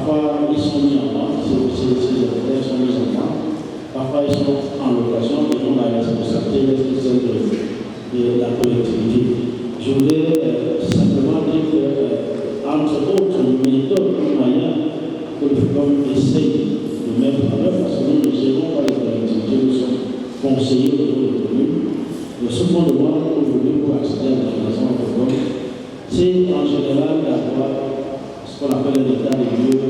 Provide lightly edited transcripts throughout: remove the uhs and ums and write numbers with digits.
Parfois, ils sont mis en vente, ces hôtels sont mis en vente. Parfois, ils sont en location et on a la responsabilité d'être celle de la collectivité. Je voulais simplement dire que, entre autres méthodes ou moyens que le FECOM essaye de mettre en œuvre, parce que nous ne gérons pas les collectivités, nous sommes conseillers au niveau des communes. Ce qu'on demande aujourd'hui pour accéder à la financement du FECOM, c'est en général d'avoir ce qu'on appelle l'état des lieux,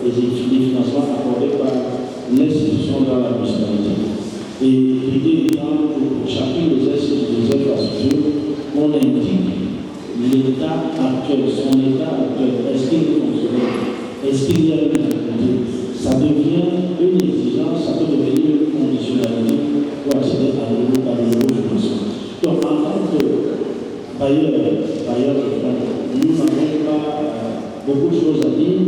des financements accordés par l'institution dans la municipalité. Et l'idée étant pour chacune des infrastructures, on indique l'état actuel, son état actuel. Est-ce qu'il est fonctionnel? Est-ce qu'il y a une activité? Ça devient une exigence, ça peut devenir une conditionnalité pour accéder à nouveau financement. Donc, en tant que bailleur de fonds, nous n'avons pas beaucoup de choses à dire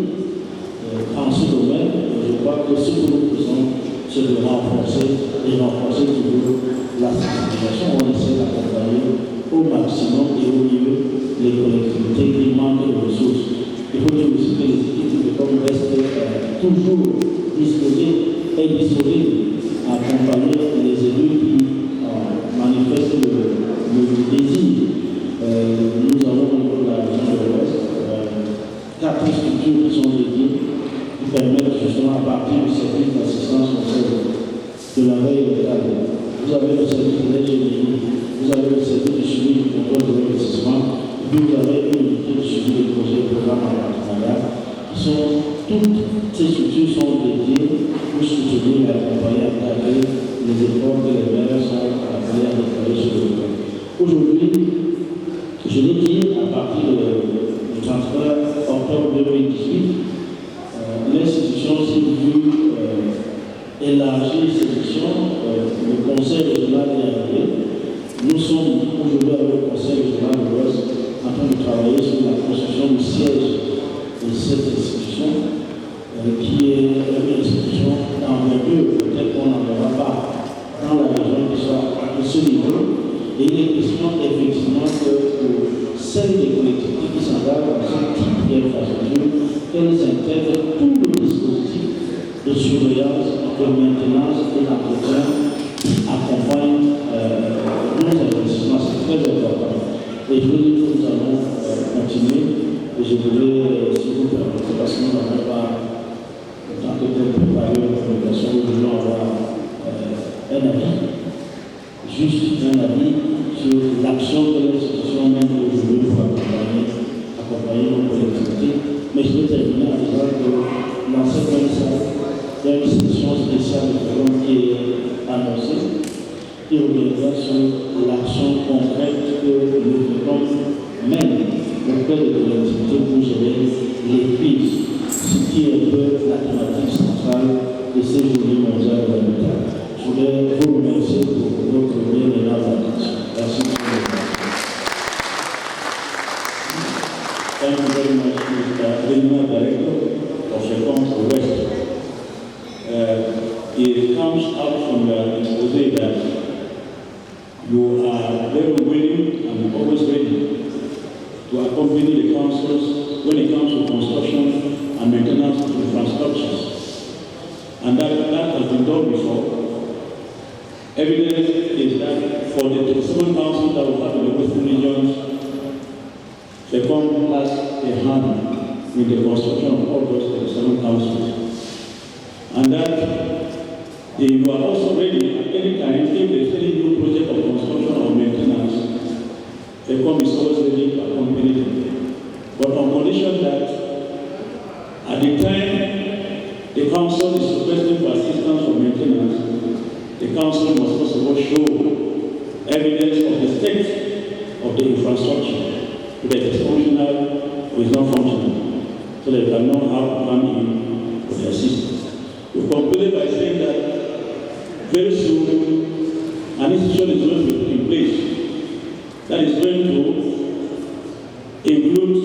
en ce domaine. Je crois que ce que nous faisons, c'est de renforcer toujours la sensibilisation. On essaie d'accompagner au maximum et au mieux les collectivités qui manquent de ressources. Il faut dire aussi que les équipes de FECOM restent toujours disposées à accompagner les élus qui manifestent le désir. Nous avons au niveau de la région de l'Ouest 4 structures qui sont dédiées, qui permettent justement à partir du service d'assistance conseil de la veille locale. Vous avez le service de l'ingénierie, vous avez le service de suivi du contrôle de l'investissement, et puis vous avez une unité de suivi des projets et programmes en partenariat. Toutes ces structures sont dédiées pour soutenir et accompagner à travers les efforts que les maires sont appelés à déployer sur le terrain. Aujourd'hui, je l'ai dit, à partir du 31 octobre 2018, l'institution s'est vue élargir ses missions. Le Conseil régional est arrivé. Nous sommes aujourd'hui avec le Conseil régional de l'Ouest en train de travailler sur la construction du siège de cette institution, qui est une institution d'envergure, peut-être qu'on n'en aura pas dans la région qui soit à ce niveau. Et il est question effectivement que pour celles des collectivités qui s'engagent dans ce type d'infrastructure, qu'elles intègrent tout le dispositif de surveillance, de maintenance et d'entretien qui accompagne nos investissements. C'est très important. Et je veux dire que nous allons continuer. Et je voulais, si vous permettez, parce que nous n'avons pas, en tant que tel, préparé une communication, nous voulons avoir un avis, juste un avis sur l'action que l'institution mène aujourd'hui pour accompagner nos collectivités. Mais je vais terminer en disant que dans cette même salle, il y a une session spéciale de FECOM qui est annoncée, qui reviendra sur l'action concrète que le FECOM mène auprès des collectivités pour gérer les crises, ce qui est un peu la thématique centrale de ces journées mondiales de l'habitat. Je voulais vous remercier pour votre bien aimable attention. Merci beaucoup. Thank you very much, Mr. Regional Director of FECOM West. It comes out from the expose that you are very willing and always ready to accompany the councils when it comes to construction and maintenance of infrastructures. And that has been done before. Evidence is that for the 27 councils that we have in the Western regions, FECOM has a hand in the construction of all those 27 councils. And that you are also ready at any time if there is any new project of construction or maintenance, FECOM is always ready to accompany them. But on condition that at the time the council is requesting for assistance for maintenance, the council must first of all show evidence of the state of the infrastructure, whether it is functional or is not functional, so that they can know how to come in for the assistance. We concluded by saying that very soon an institution is going to be put in place that is going to include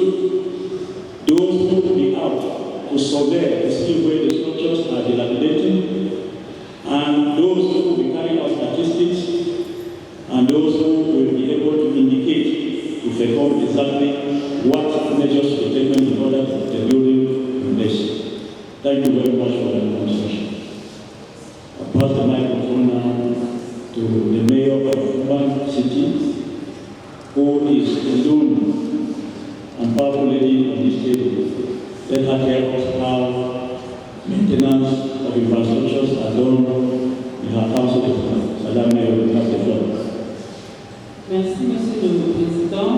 those who will be out to survey to see where the structures are dilapidating, and those who will be carrying out statistics, and those who will be able to indicate to FECOM exactly what measures to be taken in order to put the building in place. Thank you very much for that conversation. I pass the microphone now to the mayor of Kumba City, who is alone and powerful lady on this table. Let her tell us how maintenance of infrastructures are done in her council. Madame Mayor, you have the floor. Merci, Monsieur le Président.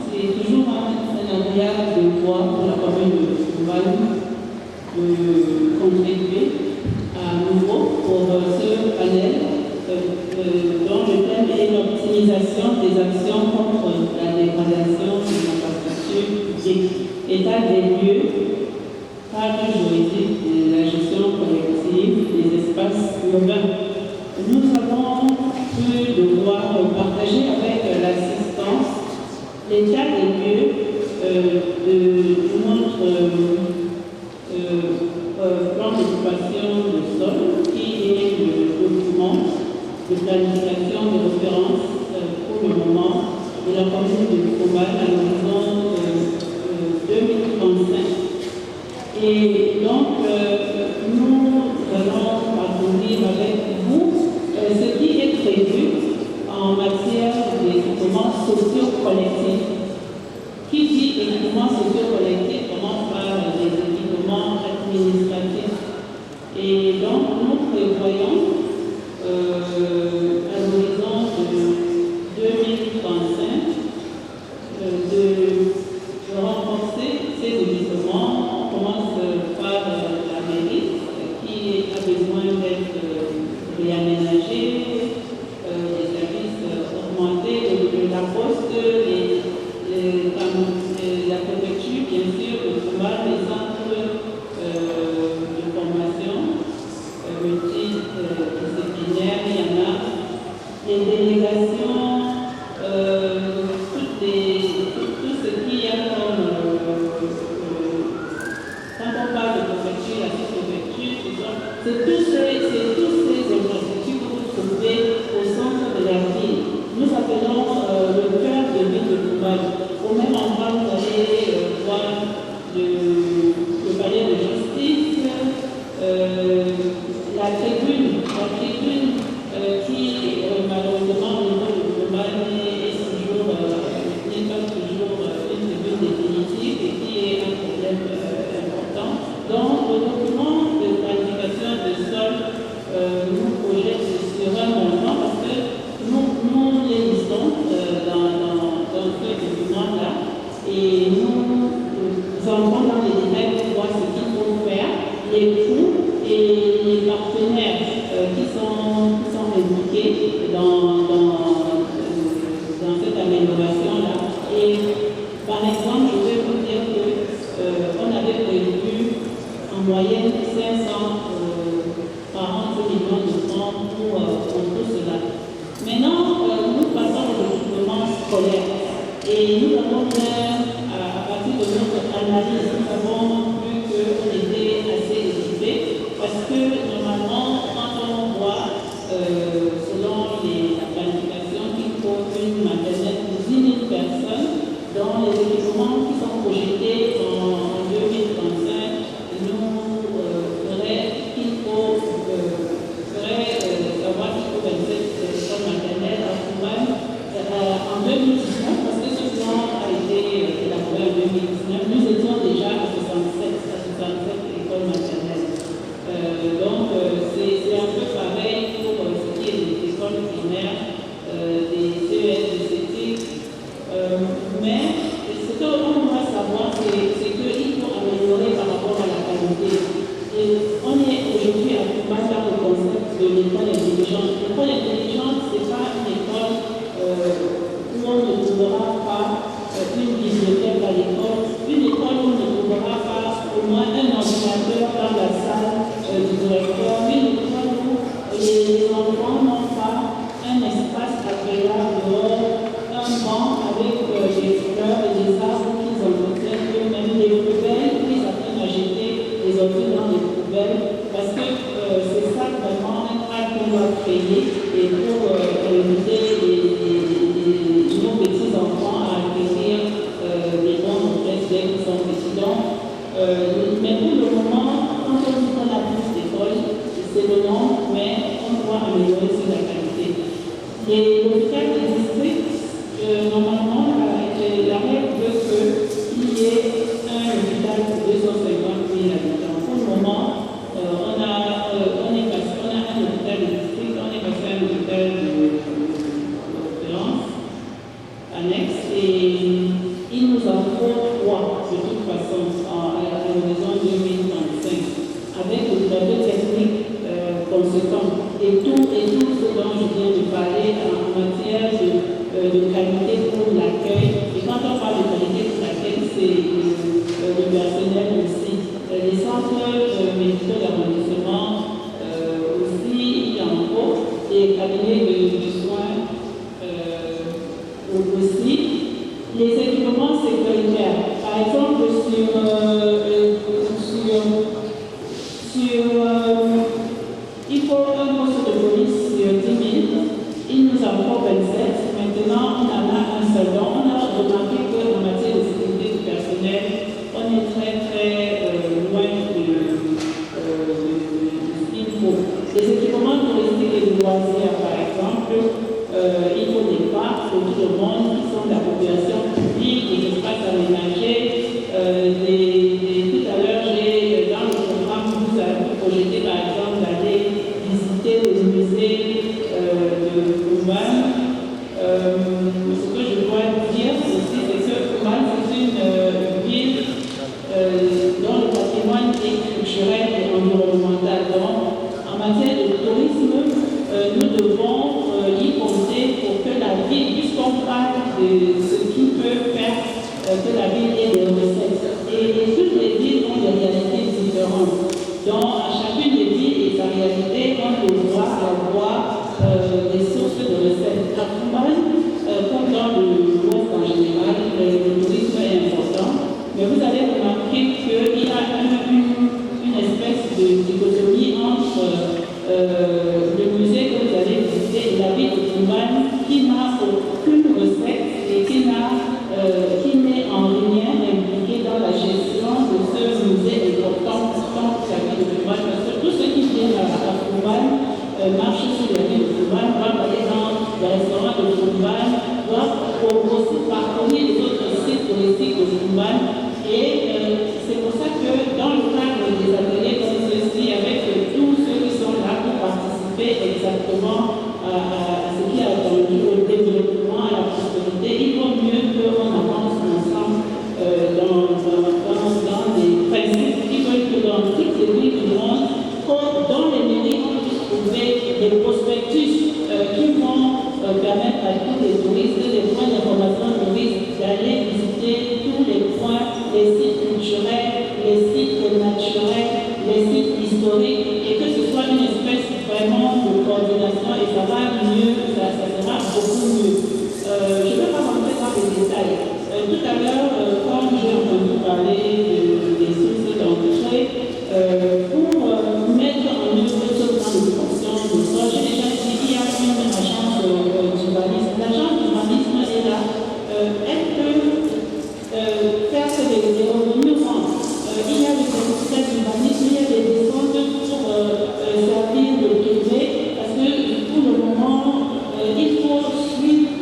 C'est toujours un agréable de voir pour la commune de Kumba de contribuer à nouveau pour ce panel dont le thème est l'optimisation des actions contre la dégradation des infrastructures publiques, état des lieux, cadre juridique de la gestion collective des espaces urbains. Nous avons pu devoir partager avec l'assistance l'état des lieux de notre plan d'occupation de sol, qui est le document de planification de référence pour le moment de la commune de Kumba à l'horizon 2035. Et donc, nous allons parcourir avec vous ce qui est prévu en matière d'équipements sociaux collectifs. Qui dit équipements sociaux collectifs commence par les équipements administratifs. Et donc, nous prévoyons à l'horizon de 2035 de renforcer ces équipements. On commence par la mairie qui a besoin d'être réaménagée, les services augmentés de la poste, la préfecture, bien sûr, le Kumba, les centres de formation multidisciplinaires, il y en a, les délégations, tout ce qui est comme, quand on parle de préfecture, la sous-préfecture, c'est tous ces infrastructures que vous trouvez au centre de la ville. Nous appelons le cœur de ville de Kumba. Au même endroit, vous allez voir le palais de justice, la tribune qui malheureusement au niveau de Kumba n'est pas toujours une tribune définitive et qui est un problème important. Donc le document de planification de sol nous projette sur un montant parce que nous les listons dans ce document-là et nous entrons dans les détails pour voir ce qu'il faut faire, les coûts et les partenaires qui sont impliqués dans cette amélioration-là. Et par exemple, je vais vous dire qu'on avait prévu en moyenne 540 millions de francs pour tout cela. Maintenant, nous passons au document scolaire. Et nous avons bien, à partir de notre analyse, nous avons vu qu'on était assez équipés parce que normalement, quand on voit, selon la planification, qu'il faut une maternelle pour 10 000 personnes, dans les équipements qui sont projetés en 2035, nous ferait qu'il faut savoir qu'il faut 27 écoles maternelles à Kumba en 2019, parce que ce plan a été élaboré en 2019, nous étions déjà à 67 écoles maternelles. Donc c'est un peu pareil pour ce qui est des écoles primaires, des CES, des CETIC. Mais ce qu'on doit savoir, c'est qu'il faut améliorer par rapport à la qualité. Et on est aujourd'hui à Kumba dans le concept de l'école intelligente. L'école intelligente, ce n'est pas une école où on ne trouvera pas une bibliothèque à l'école, une école où on ne trouvera pas au moins un ordinateur dans la salle du directeur, une école où les enfants n'ont pas un espace agréable dehors, un banc avec des fleurs et des arbres qu'ils entretiennent eux-mêmes, des poubelles qu'ils apprennent à jeter les objets dans les poubelles, parce que c'est ça vraiment un acte qu'on doit créer et pour inviter nos petits-enfants à acquérir des bons objets dès qu'ils sont petits. Donc, mais pour le moment, quand on c'est le nom, mais on doit améliorer sur la qualité. Et l'hôpital des districts, normalement, la règle veut qu'il y ait un hôpital pour 250 000 habitants. Pour le moment, on a un hôpital de district, on est passé à un hôpital de référence annexe, et il nous en faut 3 de toute façon à l'horizon 2035, avec le tableau technique conséquent et tout ce dont je viens de parler en matière de qualité pour l'accueil. Et quand on parle de qualité pour l'accueil, c'est le personnel aussi. Les centres médicaux d'arrondissement aussi, il y en faut, les cabinets de soins aussi. Les équipements sécuritaires, par exemple il faut un poste de police sur 10 000, il nous en faut 27, maintenant on en a un seul. Donc on a remarqué qu'en matière de sécurité du personnel, on est très loin de ce qu'il faut. Les équipements touristiques et de loisirs, par exemple, il faut des parcs pour tout le monde qui sont de la population publique, des espaces aménagés. Tout à l'heure, j'ai dans le programme que vous avez projeté, par exemple, d'aller visiter le musée de Ouman. Ce que je dois dire aussi, c'est que Ouman, c'est une ville dont le patrimoine est culturel et environnemental. Donc, en matière de tourisme, nous devons y compter pour que la ville, puisqu'on parle de ce qui peut faire que la ville ait des recettes. Et toutes les villes ont des réalités différentes. Donc, à chacune des villes et sa réalité, on devra avoir des sources de recettes. À Ouman, comme dans l'Ouest en général, le tourisme est important. Mais vous avez remarqué qu'il y a une espèce de dichotomie entre le musée que vous allez visiter et la ville de Ouman qui n'a aucune recette et qui n'est en rien impliqué dans la gestion de ce musée important pour la ville de Ouman. Parce que tous ceux qui viennent à Ouman marchent sur la ville de Ouman, doivent aller dans le restaurant de Ouman, doivent aussi parcourir les autres sites touristiques de Ouman. Et c'est pour ça que dans le cadre des ateliers comme ceci, avec tous ceux qui sont là pour participer exactement à ce qui est attendu au développement, à la prospérité, il vaut mieux qu'on avance ensemble dans des principes qui veulent que dans toutes les villes du monde, dans les mairies, on puisse trouver des prospectus qui vont permettre à tous les touristes, les points d'information touristes, d'aller visiter tous les points, les sites culturels, les sites naturels, les sites historiques, et que ce soit une espèce vraiment de coordination, et ça va mieux, ça sera beaucoup mieux. Je ne vais pas rentrer dans les détails. Tout à l'heure, quand j'ai entendu parler des sources d'entrée, pour mettre en œuvre ce plan de fonction de sol, j'ai déjà dit qu'il y a une agence d'urbanisme. L'agence d'urbanisme est là. Elle peut faire que les revenus rentrent. Il y a des certificats d'urbanisme, il y a des descentes pour servir de privé, parce que pour le moment, il faut suivre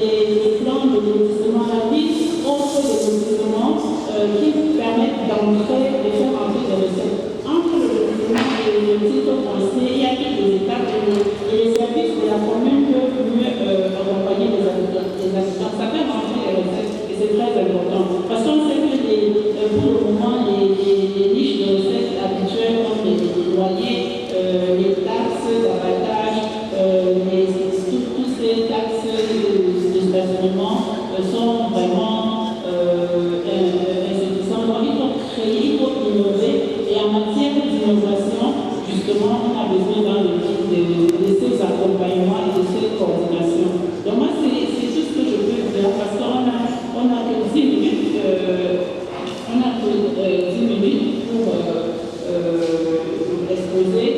des plans de lotissement. La ville offre des lotissements qui permettent d'entrer et faire entrer des recettes. Entre le lotissement et le titre foncier, il y a toutes les étapes et les services de la commune peuvent mieux accompagner les habitants. Ça fait rentrer les recettes et c'est très important. Parce qu'on sait que pour le moment, les niches de recettes habituelles comme les loyers, les taxes d'abattage, toutes ces taxes de stationnement sont vraiment insuffisants. Donc il faut créer, il faut innover. Et en matière d'innovation, justement, on a besoin dans le livre de ces accompagnements et de ces coordinations. Donc moi, c'est tout ce que je peux dire parce qu'on a que 10 minutes, pour exposer.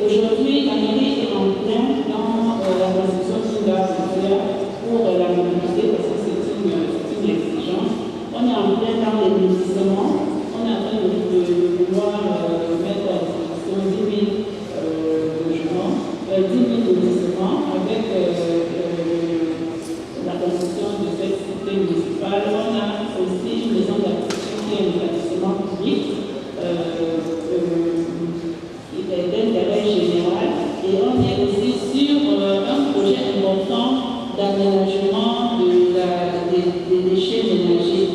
Aujourd'hui, la mairie est en plein dans la construction d'une gare routière pour la mobilité parce que c'est une exigence. On est en plein dans les investissements. On est en train de vouloir mettre à disposition 10 000 public, d'intérêt général, et on est aussi sur un projet important d'aménagement des déchets ménagers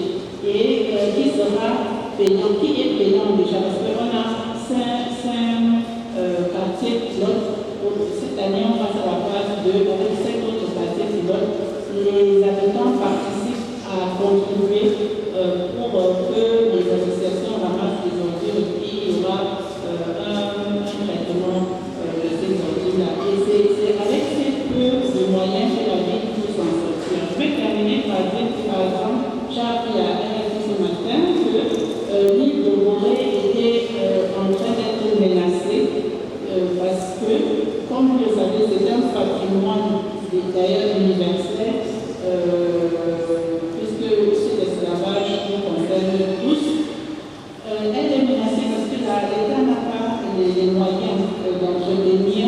et qui sera payant, qui est payant déjà, parce qu'on a 5 quartiers pilotes. Cette année, on passe à la phase 2 avec 5 autres quartiers pilotes. Les habitants participent à contribuer pour que les associations ramassent les ordures et qu'il y aura un traitement de ces ordures-là. Et c'est avec ces peu de moyens que la ville peut s'en sortir. Je vais terminer par dire que, par exemple, j'ai appris à RFI ce matin que l'île de Gorée était en train d'être menacée parce que, comme vous le savez, c'est un patrimoine d'ailleurs universel, puisque cet esclavage nous concerne tous. Elle est menacée parce que l'État n'a pas les moyens d'entretenir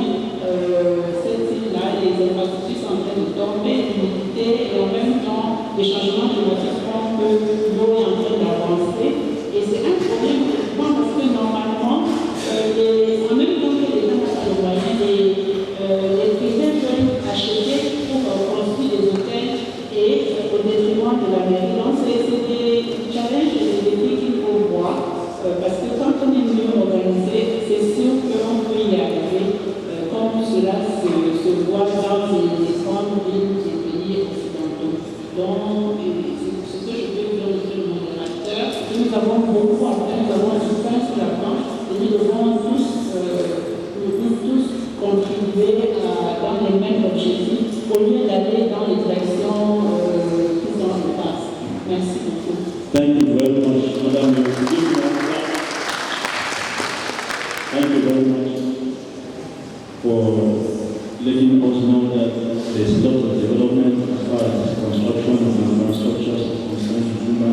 cette île-là. Les infrastructures sont en train de tomber, l'humidité et en même temps les changements climatiques font que l'eau est en train d'avancer. Et c'est un problème parce que normalement, en même temps que l'État n'a pas les moyens, les privés veulent acheter pour construire des hôtels et au détriment de la mairie. Donc c'est des challenges et des défis qu'il faut voir parce que quand on est mieux organisé, c'est sûr qu'on peut y arriver comme cela se voit dans les grandes villes des pays occidentaux. Donc c'est ce que je peux dire, monsieur le modérateur. Nous avons beaucoup à faire, nous avons du pain sur la planche et nous devons tous contribuer dans les mêmes objectifs au lieu d'aller dans les directions qui sont en face. Merci beaucoup. Thank you very much, Madame. Thank you very much for letting us know that there's a lot of development as far as construction and infrastructure is concerned in Juba,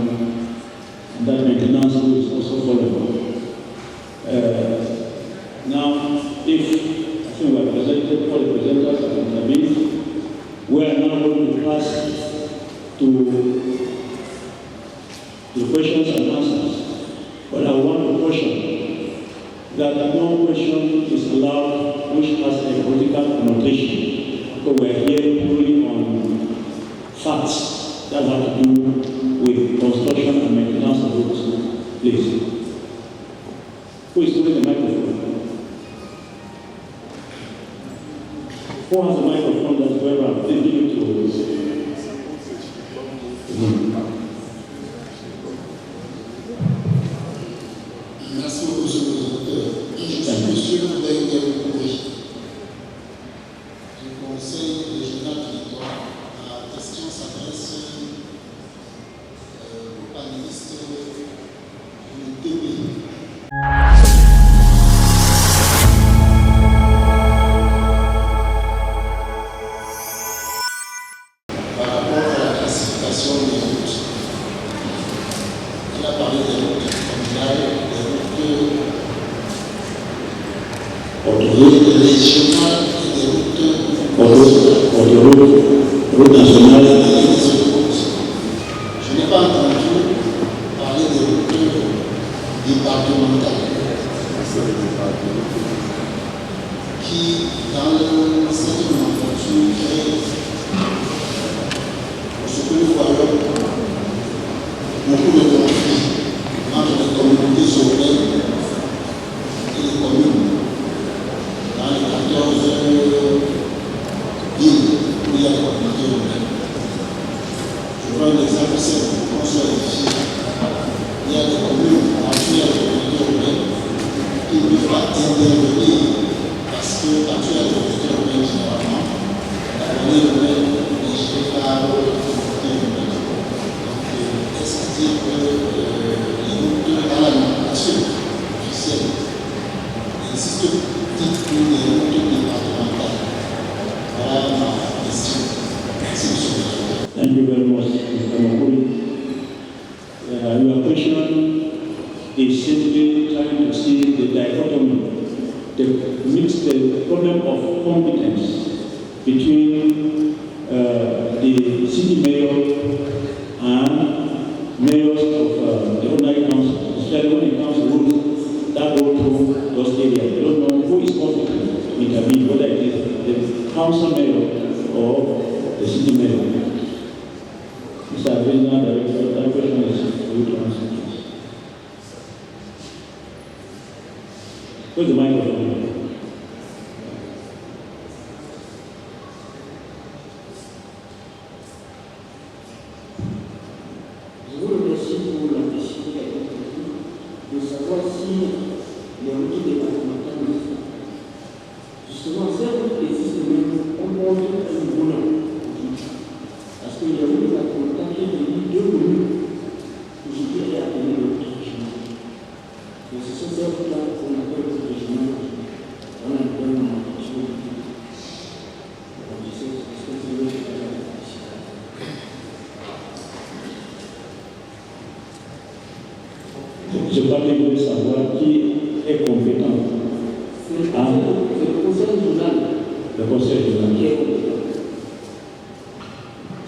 and that maintenance is also followed. Now, if I think we are presented, all the presenters have intervened, we are now going to pass to the questions and answers. But I want to caution that no question is allowed which has a political connotation, because we are here purely on facts that have to do with construction and maintenance of roads. Please. Who is holding the microphone? Who has the microphone that's going around? Please give it to us. Merci beaucoup, monsieur le président. Je suis monsieur Ndenge Kouri, du Conseil régional territoire. La question s'adresse au panéliste du DP. Par rapport à la classification des routes, il a parlé des routes communales, des routes régionales et des routes nationales. Je n'ai pas entendu parler des routes départementales qui, dans cette nomenclature, crée ce que nous voyons beaucoup de conflits entre les communautés urbaines et les communes dans les 14 villes où il y a des communautés urbaines. Je prends un exemple simple pour qu'on soit édifié. Il y a des communes dans lesquelles il y a des communautés urbaines qui ne peuvent pas intervenir parce que quand il y a des communautés urbaines, généralement, la communauté urbaine est gérée par les communautés urbaines. Donc, est-ce que dire que les routes dans la nomenclature officielle existent toutes pour les routes départementales? Voilà ma question. Merci, monsieur le président. Thank you very much, Mr. Makuri. Your question is simply trying to see the dichotomy, the problem of competence between the city mayor and mayors of the ordinary council, especially when it Where's the microphone? Je vous remercie pour la question qui a été posée, de savoir si les routes départementales existent. Justement, ces routes existent même, on montre un nouveau nom. Parce que les routes départementales qui ont tenu 2 communes, aujourd'hui est appelée le route régionale. Donc ce sont ces routes-là qu'on appelle route régionale. On a un peu de nomenclature. Donc je sais ce que c'est le Je crois que vous voulez savoir qui est compétent. C'est le conseil régional. Le conseil régional. Qui est compétent.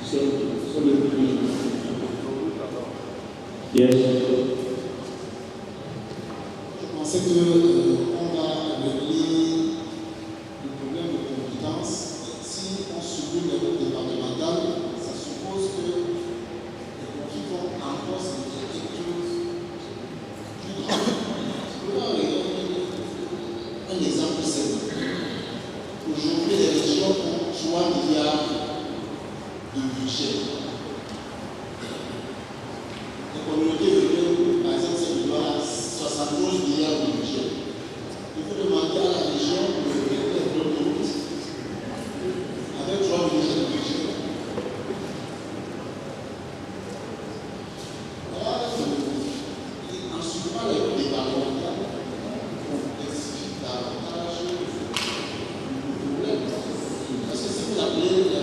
C'est le régional. Yes. Je pensais qu'on va régler le problème de compétence. Si on supprime les routes départementales, ça suppose que les conflits vont encore se faire quelque chose plus grand. Un exemple simple. Aujourd'hui, les régions ont 3 milliards de budget. Les communautés urbaines, par exemple, c'est de 72 milliards de budget. Il faut demander à la région de faire des routes avec 3 milliards de budget. Voilà, en supprimant les routes départementales, on explique davantage le problème. Parce que si vous appelez,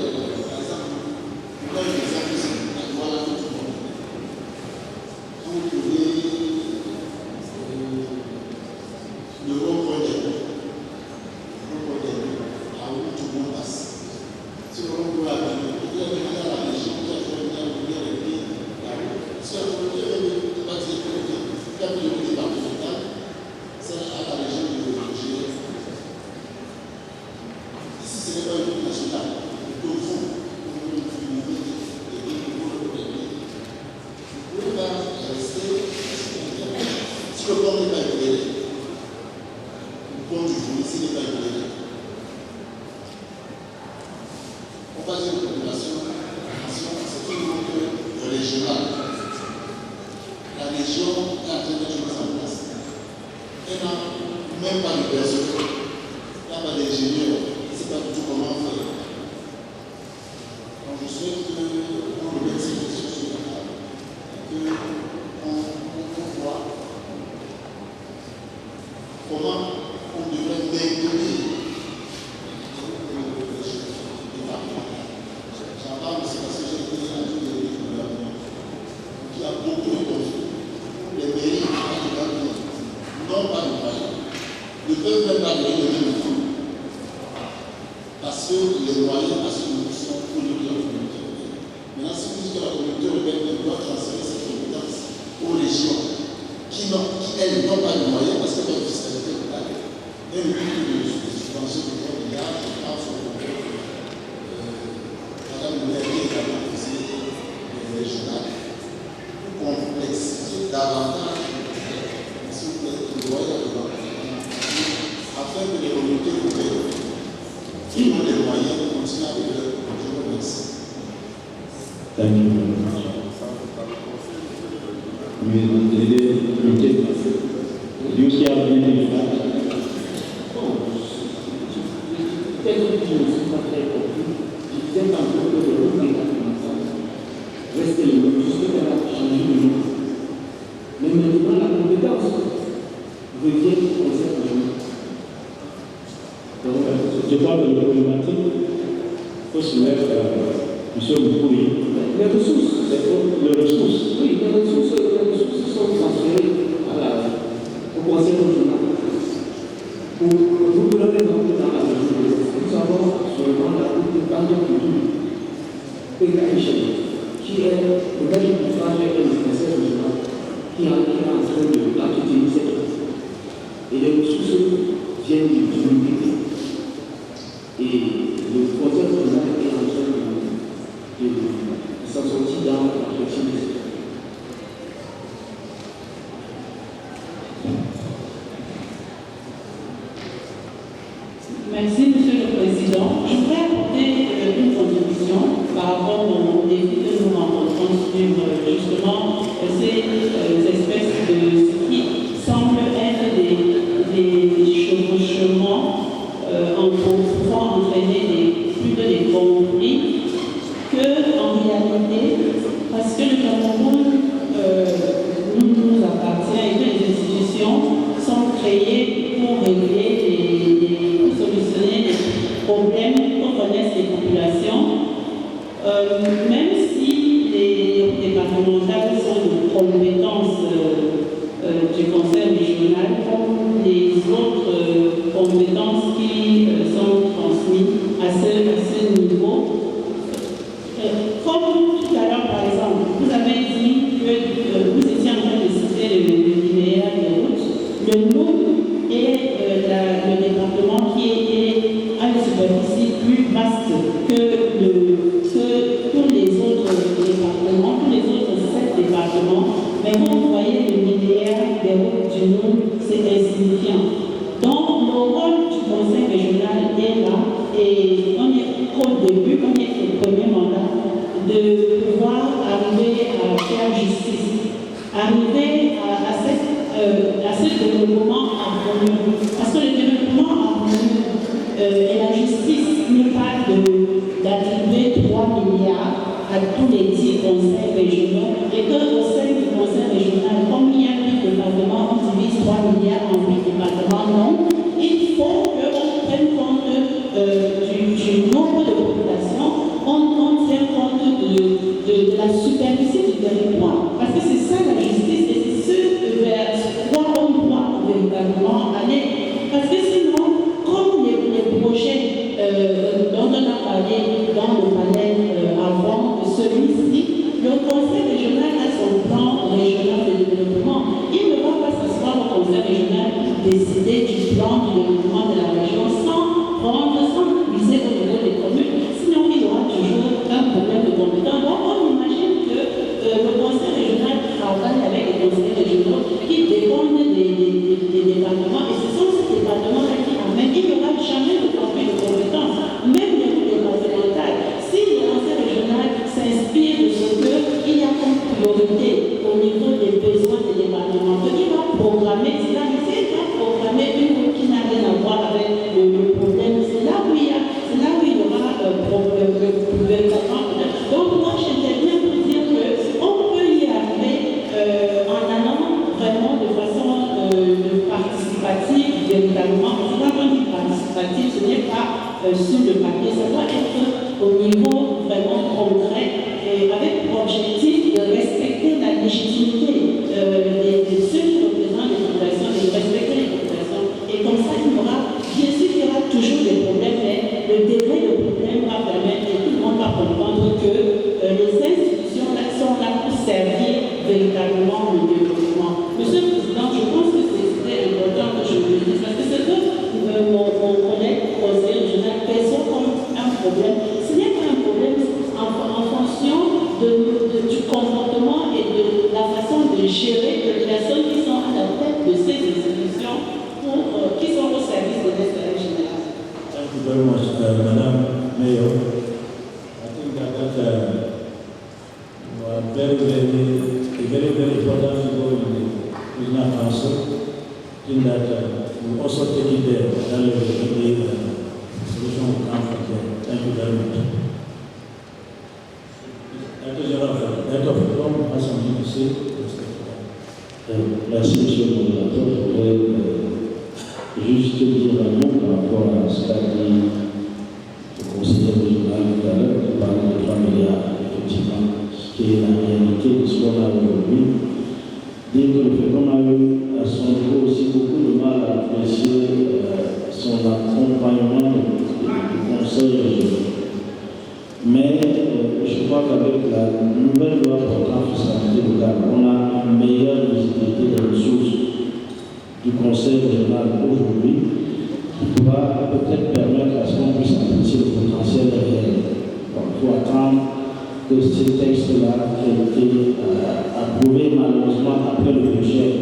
par exemple, pour un exemple, c'est la loi là que tout le monde connaît. Vous trouvez le rond-point des rues. Là où tout le monde passe. Si le rond-point a demandé à la région qui a fait venir régler la route, si la communauté va dire que le départemental, c'est à la région de gérer. Si ce n'est pas une route nationale, au fond, vous pouvez pas rester. Si le pont n'est pas éclairé, le pont du Fournier n'est pas éclairé, on passe une population, c'est une route régionale. La région est en train de mettre en place. Elle n'a même pas de personnel, il n'y a pas d'ingénieur, elle ne sait pas du tout comment faire. Donc je souhaite qu'on remette ces questions sur la table, qu'on voit comment on devrait maintenir les départementales. J'en parle, c'est parce que j'ai été à tous les gouvernements. Il y a beaucoup de conflits. Les mairies n'ont pas de moyens. Ne peuvent même pas donner le fonds. Parce que les moyens à ce niveau sont connus de la communauté urbaine. Maintenant, si vous dites que la communauté urbaine doit transférer cette compétence aux régions qui elles, n'ont pas de moyens parce qu'elles ont une fiscalité locale, et le coût de subvention de 3 milliards, je pense au Madame le maire qui est également conseiller régional, pour complexifier davantage le loyer afin que les communautés urbaines qui ont les moyens de continuer avec leur projet. Merci. Thank you very much. Do you see how many people are? Peut-être que je ne suis pas très compris. Je disais tantôt que le route départementale reste le même, juste qu'elle a changé de nom. Mais maintenant, la compétence revient au conseil régional. Je parle de la problématique que soulève M. Moukouri. Les ressources, Les ressources. oui, les ressources sont transférées au conseil régional. Pour vous donner un peu dans la région, nous avons actuellement la route de Tango-Koutou, qui est le même ouvrage et le conseil régional qui est en train d'entretenir cette route. Et les ressources viennent du communauté. Et le conseil régional est en train de s'en sortir dans l'entretien de cette route. Merci, Monsieur le Président. Je voudrais apporter une contribution par rapport aux défis que nous rencontrons sur justement ces espèces de ce qui semble être des chevauchements pouvant entraîner plutôt des conflits que en réalité, parce que le Cameroun nous appartient et que les institutions sont créées pour régler pour solutionner les problèmes que connaissent les populations, même si les départementales sont de compétences du conseil régional, comme les autres compétences qui sont transmises à ce niveau. Comme tout à l'heure, par exemple, vous avez dit que vous étiez en train de citer le linéaire des routes. Le NOUM est le département qui a une superficie plus vaste que tous les autres départements, tous les autres 7 départements. Mais vous voyez le linéaire des routes du NOUM, c'est insignifiant. Donc, le rôle du conseil régional est là et on est au début, on est au premier mandat, de pouvoir arriver à faire justice, arriver à ce développement harmonieux. Parce que le développement harmonieux et la justice n'est pas d'attribuer 3 milliards à tous les 10 conseils régionaux et qu'au sein du conseil régional, comme il y a 8 départements, on divise 3 milliards en 8 départements. Non, il faut qu'on prenne compte du nombre de populations, on tient compte de la superficie du territoire. Parce que c'est ça la justice et c'est ce vers quoi on doit véritablement aller. Parce que sinon, comme les projets dont on a parlé dans le panel avant celui-ci, le conseil régional a son plan régional de développement. Il ne va pas s'asseoir au conseil régional décider du plan de développement de la région sans viser au niveau des communes. Sinon, il y aura toujours un problème de compétence. Donc, on imagine que le conseil régional travaille avec les conseils régionaux qui dépendent des départements. Et ce sont ces départements-là qui amènent. Il n'y aura jamais de conflit de compétences. Même les départementales, si le conseil régional s'inspire de ce qu'il y a comme priorité au niveau des besoins des départements, il va programmer cela, mais s'il va programmer une route qui n'a rien à voir avec le problème, c'est là où il y aura véritablement. Donc moi j'interviens pour dire qu'on peut y arriver en allant vraiment de façon participative, véritablement. Quand on dit participative, ce n'est pas sur le papier, ça doit être au niveau vraiment concret et avec l'objectif de respecter la légitimité de ceux qui représentent les populations, de respecter les populations. Et comme ça, il y aura, bien sûr, il y aura toujours des problèmes, mais le degré de problème va permettre et tout le monde va comprendre que les institutions là, sont là pour servir véritablement le développement. Monsieur le Président, je pense que c'était important que je le dise, parce que c'est que mon collègue conseiller régional perçoit comme un problème. Ce n'est pas un problème en fonction du comportement et de la façon de gérer les personnes qui sont à la tête de ces institutions qui sont au service de l'intérêt général. Thank you very much, Madam Mayor. I think that very, very important to go in the regional council. I think that we also take it there. That will be the solution will come from there. Thank you very much. That of Tom has something to say. Merci, monsieur le modérateur. Je voudrais juste dire un mot par rapport à ce qu'a dit le conseiller régional tout à l'heure, qui parlait de 3 milliards, effectivement, ce qui est la réalité de ce qu'on a aujourd'hui. Dire que le FECOM a eu à son niveau aussi beaucoup de mal à apprécier son accompagnement du conseil régional. Mais je crois qu'avec la nouvelle loi portant fiscalité locale, on a une meilleure visibilité des ressources du conseil régional aujourd'hui qui pourra peut-être permettre à ce qu'on puisse apprécier le potentiel réel. Donc, il faut attendre que ces textes-là qui ont été approuvés malheureusement après le budget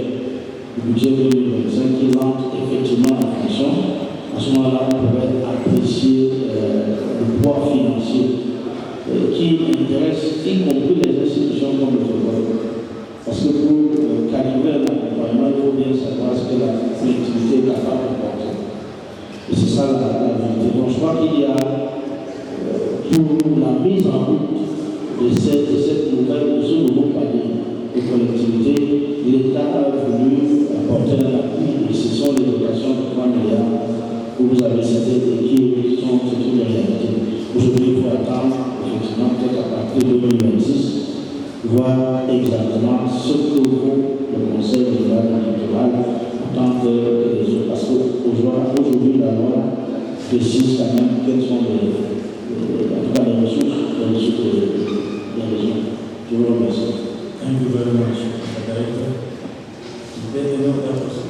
2025 qui rentre effectivement en fonction. à ce moment-là, on pourrait apprécier le poids financier qui intéresse y compris les institutions comme le football. Parce que pour calibrer l'accompagnement, il faut bien savoir ce que la collectivité est capable de porter. Et c'est ça la vérité. Donc je crois qu'il y a pour la mise en route de cette nouvelle, de ce nouveau panier de collectivité, l'État a voulu apporter un appui, et ce sont les dotations de 3 milliards que vous avez citées et qui sont une réalité. Aujourd'hui, il faut attendre, effectivement, peut-être à partir de 2026, voir exactement ce que vaut le Conseil régional électoral en tant que les autres. Parce qu'aujourd'hui, la loi précise quand même quelles sont les ressources des régions. Je vous remercie. Thank you very much, Mr. Director. Is there any other person?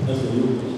That's for you.